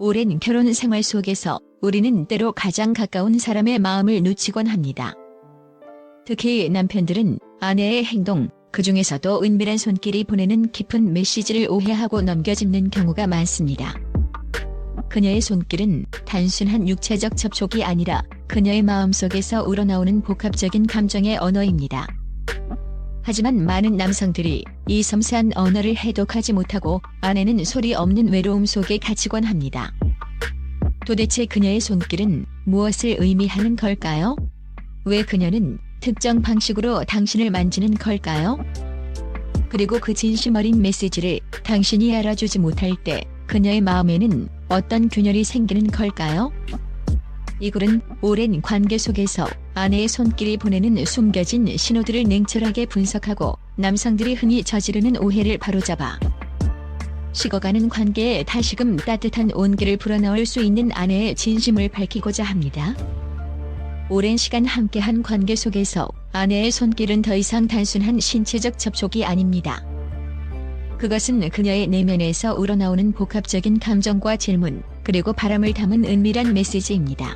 오랜 결혼 생활 속에서 우리는 때로 가장 가까운 사람의 마음을 놓치곤 합니다. 특히 남편들은 아내의 행동, 그 중에서도 은밀한 손길이 보내는 깊은 메시지를 오해하고 넘겨짚는 경우가 많습니다. 그녀의 손길은 단순한 육체적 접촉이 아니라 그녀의 마음속에서 우러나오는 복합적인 감정의 언어입니다. 하지만 많은 남성들이 이 섬세한 언어를 해독하지 못하고 아내는 소리 없는 외로움 속에 갇히곤 합니다. 도대체 그녀의 손길은 무엇을 의미하는 걸까요? 왜 그녀는 특정 방식으로 당신을 만지는 걸까요? 그리고 그 진심 어린 메시지를 당신이 알아주지 못할 때 그녀의 마음에는 어떤 균열이 생기는 걸까요? 이 글은 오랜 관계 속에서 아내의 손길이 보내는 숨겨진 신호들을 냉철하게 분석하고 남성들이 흔히 저지르는 오해를 바로잡아 식어가는 관계에 다시금 따뜻한 온기를 불어넣을 수 있는 아내의 진심을 밝히고자 합니다. 오랜 시간 함께한 관계 속에서 아내의 손길은 더 이상 단순한 신체적 접촉이 아닙니다. 그것은 그녀의 내면에서 우러나오는 복합적인 감정과 질문, 그리고 바람을 담은 은밀한 메시지입니다.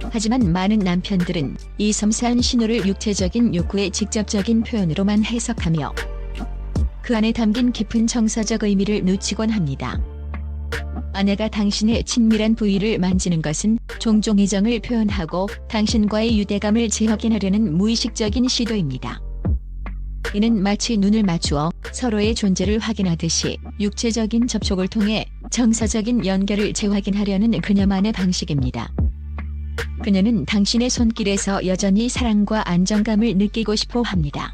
하지만 많은 남편들은 이 섬세한 신호를 육체적인 욕구의 직접적인 표현으로만 해석하며 그 안에 담긴 깊은 정서적 의미를 놓치곤 합니다. 아내가 당신의 친밀한 부위를 만지는 것은 종종 애정을 표현하고 당신과의 유대감을 재확인하려는 무의식적인 시도입니다. 이는 마치 눈을 맞추어 서로의 존재를 확인하듯이 육체적인 접촉을 통해 정서적인 연결을 재확인하려는 그녀만의 방식입니다. 그녀는 당신의 손길에서 여전히 사랑과 안정감을 느끼고 싶어 합니다.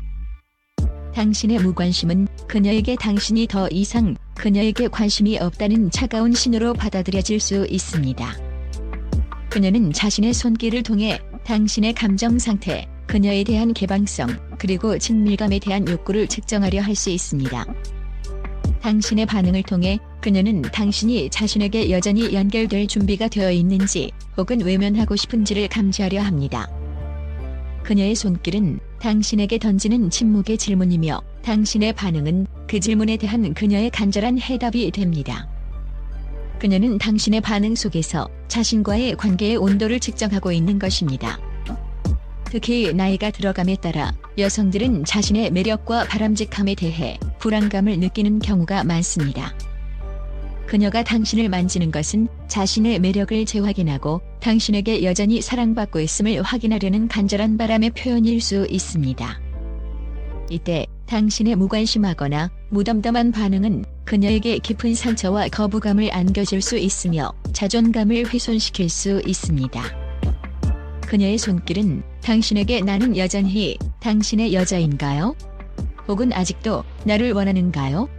당신의 무관심은 그녀에게 당신이 더 이상 그녀에게 관심이 없다는 차가운 신호로 받아들여질 수 있습니다. 그녀는 자신의 손길을 통해 당신의 감정 상태, 그녀에 대한 개방성, 그리고 친밀감에 대한 욕구를 측정하려 할 수 있습니다. 당신의 반응을 통해 그녀는 당신이 자신에게 여전히 연결될 준비가 되어 있는지 혹은 외면하고 싶은지를 감지하려 합니다. 그녀의 손길은 당신에게 던지는 침묵의 질문이며 당신의 반응은 그 질문에 대한 그녀의 간절한 해답이 됩니다. 그녀는 당신의 반응 속에서 자신과의 관계의 온도를 측정하고 있는 것입니다. 특히 나이가 들어감에 따라 여성들은 자신의 매력과 바람직함에 대해 불안감을 느끼는 경우가 많습니다. 그녀가 당신을 만지는 것은 자신의 매력을 재확인하고 당신에게 여전히 사랑받고 있음을 확인하려는 간절한 바람의 표현일 수 있습니다. 이때 당신의 무관심하거나 무덤덤한 반응은 그녀에게 깊은 상처와 거부감을 안겨줄 수 있으며 자존감을 훼손시킬 수 있습니다. 그녀의 손길은 당신에게 나는 여전히 당신의 여자인가요? 혹은 아직도 나를 원하는가요?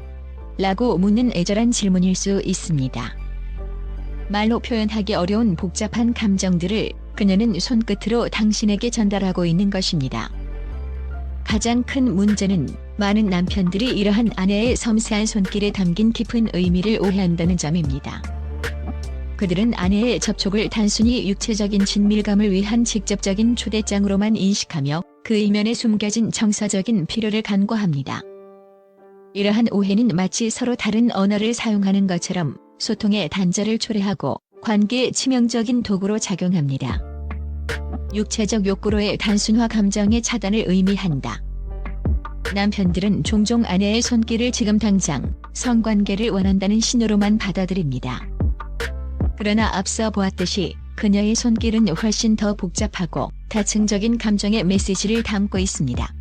라고 묻는 애절한 질문일 수 있습니다. 말로 표현하기 어려운 복잡한 감정들을 그녀는 손끝으로 당신에게 전달하고 있는 것입니다. 가장 큰 문제는 많은 남편들이 이러한 아내의 섬세한 손길에 담긴 깊은 의미를 오해한다는 점입니다. 그들은 아내의 접촉을 단순히 육체적인 친밀감을 위한 직접적인 초대장으로만 인식하며 그 이면에 숨겨진 정서적인 필요를 간과합니다. 이러한 오해는 마치 서로 다른 언어를 사용하는 것처럼 소통의 단절을 초래하고 관계에 치명적인 도구로 작용합니다. 육체적 욕구로의 단순화 감정의 차단을 의미한다. 남편들은 종종 아내의 손길을 지금 당장 성관계를 원한다는 신호로만 받아들입니다. 그러나 앞서 보았듯이 그녀의 손길은 훨씬 더 복잡하고 다층적인 감정의 메시지를 담고 있습니다.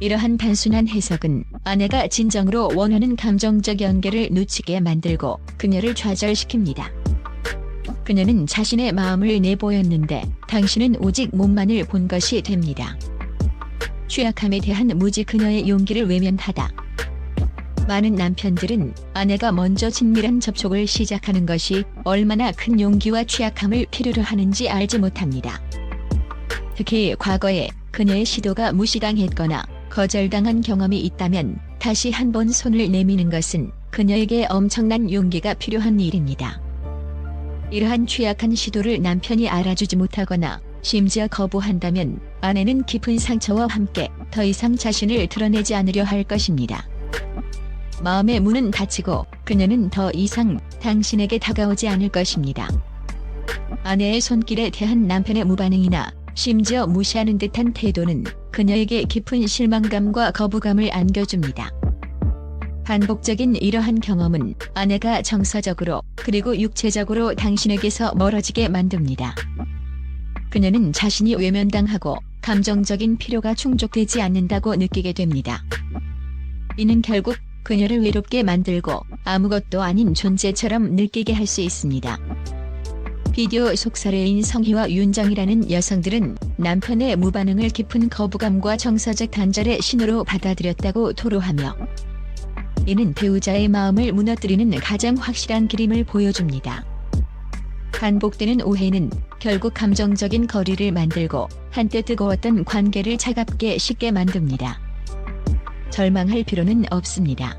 이러한 단순한 해석은 아내가 진정으로 원하는 감정적 연결을 놓치게 만들고 그녀를 좌절시킵니다. 그녀는 자신의 마음을 내보였는데 당신은 오직 몸만을 본 것이 됩니다. 취약함에 대한 무지 그녀의 용기를 외면하다. 많은 남편들은 아내가 먼저 친밀한 접촉을 시작하는 것이 얼마나 큰 용기와 취약함을 필요로 하는지 알지 못합니다. 특히 과거에 그녀의 시도가 무시당했거나 거절당한 경험이 있다면 다시 한번 손을 내미는 것은 그녀에게 엄청난 용기가 필요한 일입니다. 이러한 취약한 시도를 남편이 알아주지 못하거나 심지어 거부한다면 아내는 깊은 상처와 함께 더 이상 자신을 드러내지 않으려 할 것입니다. 마음의 문은 닫히고 그녀는 더 이상 당신에게 다가오지 않을 것입니다. 아내의 손길에 대한 남편의 무반응이나 심지어 무시하는 듯한 태도는 그녀에게 깊은 실망감과 거부감을 안겨줍니다. 반복적인 이러한 경험은 아내가 정서적으로 그리고 육체적으로 당신에게서 멀어지게 만듭니다. 그녀는 자신이 외면당하고 감정적인 필요가 충족되지 않는다고 느끼게 됩니다. 이는 결국 그녀를 외롭게 만들고 아무것도 아닌 존재처럼 느끼게 할 수 있습니다. 비디오 속 사례인 성희와 윤정이라는 여성들은 남편의 무반응을 깊은 거부감과 정서적 단절의 신호로 받아들였다고 토로하며 이는 배우자의 마음을 무너뜨리는 가장 확실한 그림을 보여줍니다. 반복되는 오해는 결국 감정적인 거리를 만들고 한때 뜨거웠던 관계를 차갑게 식게 만듭니다. 절망할 필요는 없습니다.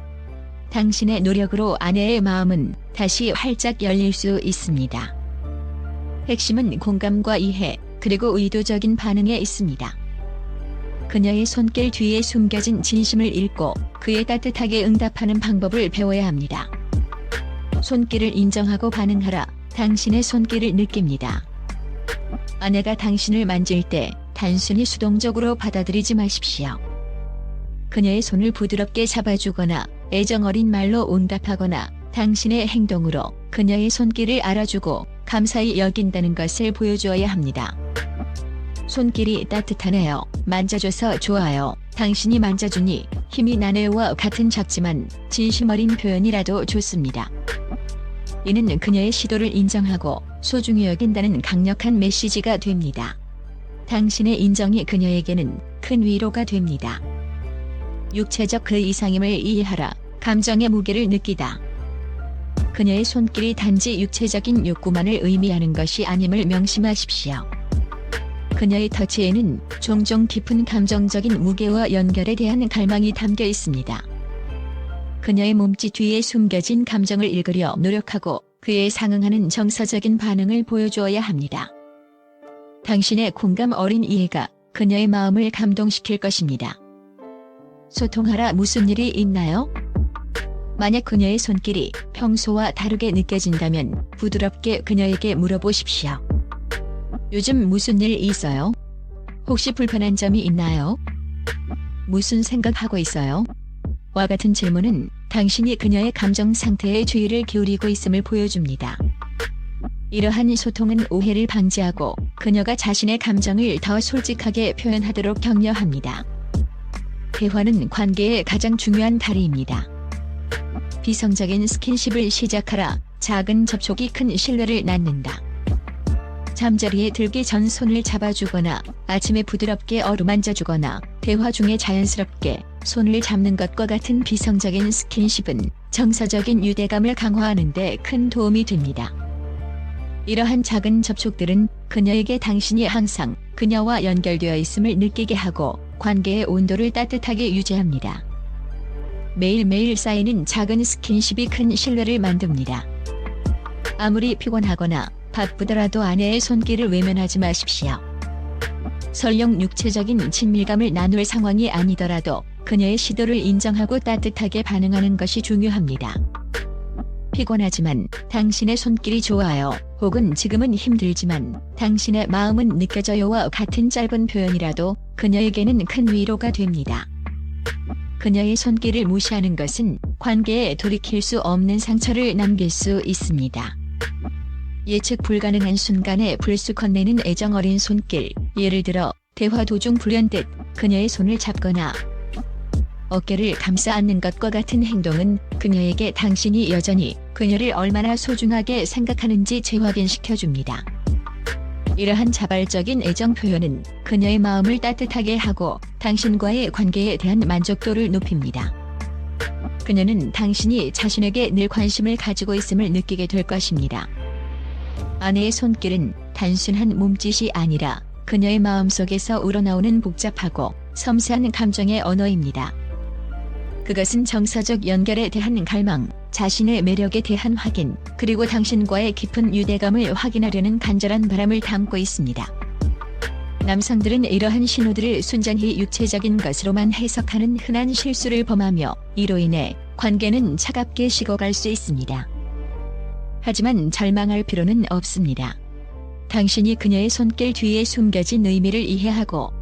당신의 노력으로 아내의 마음은 다시 활짝 열릴 수 있습니다. 핵심은 공감과 이해, 그리고 의도적인 반응에 있습니다. 그녀의 손길 뒤에 숨겨진 진심을 읽고 그에 따뜻하게 응답하는 방법을 배워야 합니다. 손길을 인정하고 반응하라. 당신의 손길을 느낍니다. 아내가 당신을 만질 때 단순히 수동적으로 받아들이지 마십시오. 그녀의 손을 부드럽게 잡아주거나 애정 어린 말로 응답하거나 당신의 행동으로 그녀의 손길을 알아주고 감사히 여긴다는 것을 보여주어야 합니다. 손길이 따뜻하네요. 만져줘서 좋아요. 당신이 만져주니 힘이 나네요와 같은 작지만 진심 어린 표현이라도 좋습니다. 이는 그녀의 시도를 인정하고 소중히 여긴다는 강력한 메시지가 됩니다. 당신의 인정이 그녀에게는 큰 위로가 됩니다. 육체적 그 이상임을 이해하라. 감정의 무게를 느끼다. 그녀의 손길이 단지 육체적인 욕구만을 의미하는 것이 아님을 명심하십시오. 그녀의 터치에는 종종 깊은 감정적인 무게와 연결에 대한 갈망이 담겨 있습니다. 그녀의 몸짓 뒤에 숨겨진 감정을 읽으려 노력하고 그에 상응하는 정서적인 반응을 보여주어야 합니다. 당신의 공감 어린 이해가 그녀의 마음을 감동시킬 것입니다. 소통하라. 무슨 일이 있나요? 만약 그녀의 손길이 평소와 다르게 느껴진다면 부드럽게 그녀에게 물어보십시오. 요즘 무슨 일 있어요? 혹시 불편한 점이 있나요? 무슨 생각하고 있어요? 와 같은 질문은 당신이 그녀의 감정 상태에 주의를 기울이고 있음을 보여줍니다. 이러한 소통은 오해를 방지하고 그녀가 자신의 감정을 더 솔직하게 표현하도록 격려합니다. 대화는 관계의 가장 중요한 다리입니다. 비성적인 스킨십을 시작하라. 작은 접촉이 큰 신뢰를 낳는다. 잠자리에 들기 전 손을 잡아주거나 아침에 부드럽게 어루만져주거나 대화 중에 자연스럽게 손을 잡는 것과 같은 비성적인 스킨십은 정서적인 유대감을 강화하는 데 큰 도움이 됩니다. 이러한 작은 접촉들은 그녀에게 당신이 항상 그녀와 연결되어 있음을 느끼게 하고 관계의 온도를 따뜻하게 유지합니다. 매일매일 쌓이는 작은 스킨십이 큰 신뢰를 만듭니다. 아무리 피곤하거나 바쁘더라도 아내의 손길을 외면하지 마십시오. 설령 육체적인 친밀감을 나눌 상황이 아니더라도 그녀의 시도를 인정하고 따뜻하게 반응하는 것이 중요합니다. 피곤하지만 당신의 손길이 좋아요. 혹은 지금은 힘들지만 당신의 마음은 느껴져요와 같은 짧은 표현이라도 그녀에게는 큰 위로가 됩니다. 그녀의 손길을 무시하는 것은 관계에 돌이킬 수 없는 상처를 남길 수 있습니다. 예측 불가능한 순간에 불쑥 건네는 애정 어린 손길, 예를 들어 대화 도중 불현듯 그녀의 손을 잡거나 어깨를 감싸 안는 것과 같은 행동은 그녀에게 당신이 여전히 그녀를 얼마나 소중하게 생각하는지 재확인시켜줍니다. 이러한 자발적인 애정 표현은 그녀의 마음을 따뜻하게 하고 당신과의 관계에 대한 만족도를 높입니다. 그녀는 당신이 자신에게 늘 관심을 가지고 있음을 느끼게 될 것입니다. 아내의 손길은 단순한 몸짓이 아니라 그녀의 마음속에서 우러나오는 복잡하고 섬세한 감정의 언어입니다. 그것은 정서적 연결에 대한 갈망, 자신의 매력에 대한 확인, 그리고 당신과의 깊은 유대감을 확인하려는 간절한 바람을 담고 있습니다. 남성들은 이러한 신호들을 순전히 육체적인 것으로만 해석하는 흔한 실수를 범하며 이로 인해 관계는 차갑게 식어갈 수 있습니다. 하지만 절망할 필요는 없습니다. 당신이 그녀의 손길 뒤에 숨겨진 의미를 이해하고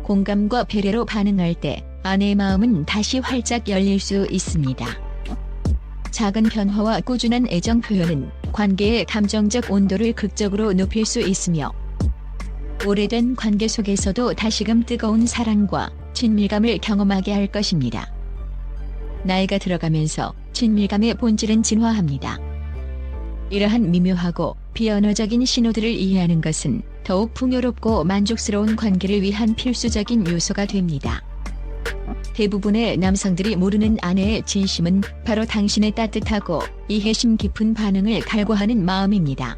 공감과 배려로 반응할 때 아내의 마음은 다시 활짝 열릴 수 있습니다. 작은 변화와 꾸준한 애정 표현은 관계의 감정적 온도를 극적으로 높일 수 있으며 오래된 관계 속에서도 다시금 뜨거운 사랑과 친밀감을 경험하게 할 것입니다. 나이가 들어가면서 친밀감의 본질은 진화합니다. 이러한 미묘하고 비언어적인 신호들을 이해하는 것은 더욱 풍요롭고 만족스러운 관계를 위한 필수적인 요소가 됩니다. 대부분의 남성들이 모르는 아내의 진심은 바로 당신의 따뜻하고 이해심 깊은 반응을 갈구하는 마음입니다.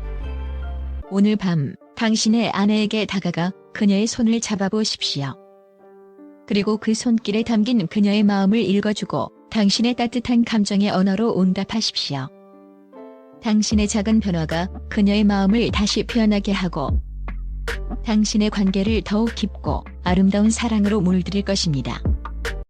오늘 밤 당신의 아내에게 다가가 그녀의 손을 잡아보십시오. 그리고 그 손길에 담긴 그녀의 마음을 읽어주고 당신의 따뜻한 감정의 언어로 응답하십시오. 당신의 작은 변화가 그녀의 마음을 다시 표현하게 하고 당신의 관계를 더욱 깊고 아름다운 사랑으로 물들일 것입니다.